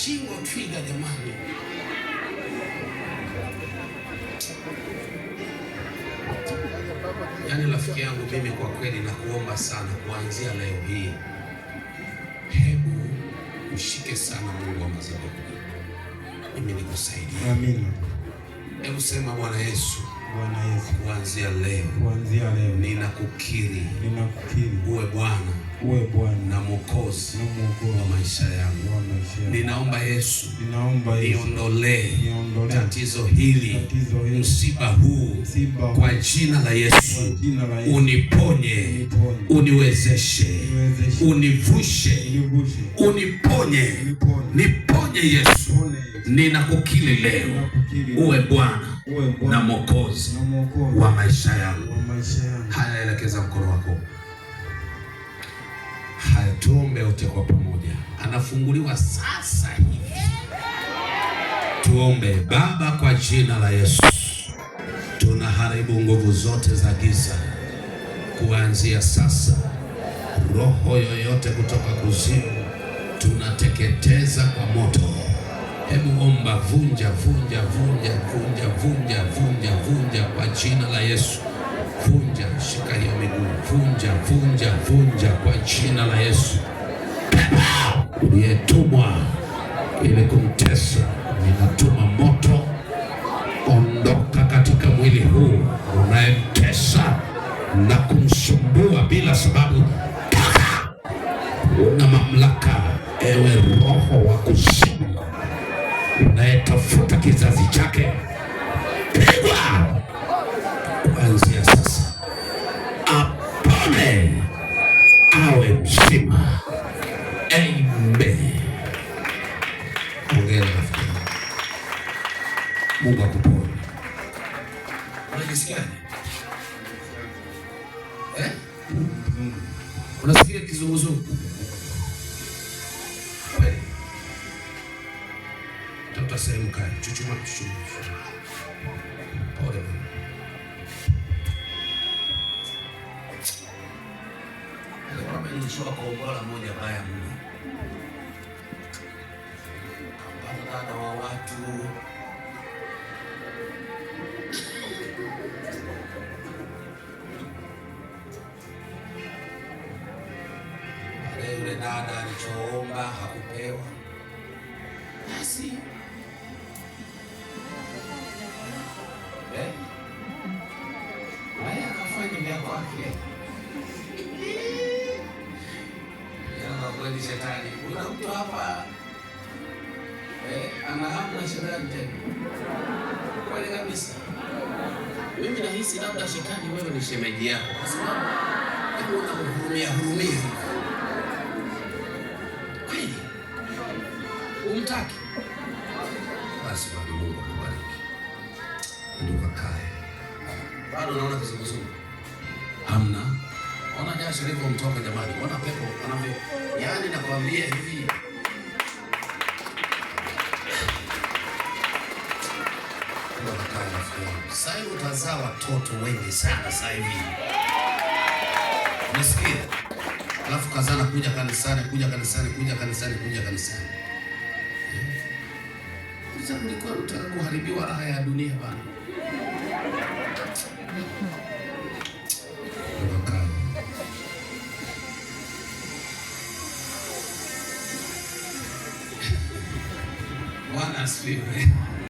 shingo twiga jamani. Yaani rafiki yangu mimi kwa kweli nakuomba sana kuanzia leo hii, hebu mshike sana Mungu wa madhabahu. Mimi nikusaidie. Amina. Hebu sema Bwana Yesu. Bwana Yesu, kuanzia leo ninakukiri uwe Bwana na Mwokozi wa maisha yangu. Ninaomba Yesu, niondolee tatizo hili, msiba huu, kwa jina la Yesu. Uniponye, uniwezeshe, univushe, uniponye, niponye Yesu. Ninakukiri leo uwe Bwana na Mwokozi wa maisha yangu. Haya, elekeza mkono wako. Haya, tuombe wote kwa pamoja. Anafunguliwa sasa hivi. Tuombe. Baba, kwa jina la Yesu, tunaharibu nguvu zote za giza kuanzia sasa. Roho yoyote kutoka kuzimu tunateketeza kwa moto. Hebu omba, vunja kwa jina la Yesu. Vunja, shika hiyo miguu, vunja kwa jina la Yesu. Uliyetumwa ili kumtesa, ninatuma moto, ondoka katika mwili huu unayemtesa na kumsumbua bila sababu. Una mamlaka, ewe roho wa kuzimu unayetafuta kizazi chake, pigwa kuanzia sasa. Apone, awe mzima. Amen. Ongea rafiki. Mungu akuponye. Unajisikiaje? Unasikia kizunguzungu? Tafuta sehemu kali, chuchuma. Pole. Kama nilishoka kwa ubora moja baya mno. Kampana dada wa watu. Yule dada alichoomba hakupewa. Basi haya akafanya vya kwake. Kweli shetani, kuna mtu hapa ana hamu na shetani tena. Kweli kabisa. Mimi nahisi labda shetani wewe ni shemeji yako, kwa sababu unahurumia. Kweli umtaki? Basi bado Mungu akubariki. Ndio kakae. Bado naona kizunguzungu. Hamna. Ona jasho lilivyomtoka jamani. Ona pepo anavyo. Yaani nakwambia hivi. Ndio kakae rafiki. Sasa hivi utazaa watoto wengi sana sasa hivi. Unasikia? Alafu kazana kuja kanisani. Sasa nilikuwa nataka kuharibiwa raha ya dunia bana. Bwana asifiwe.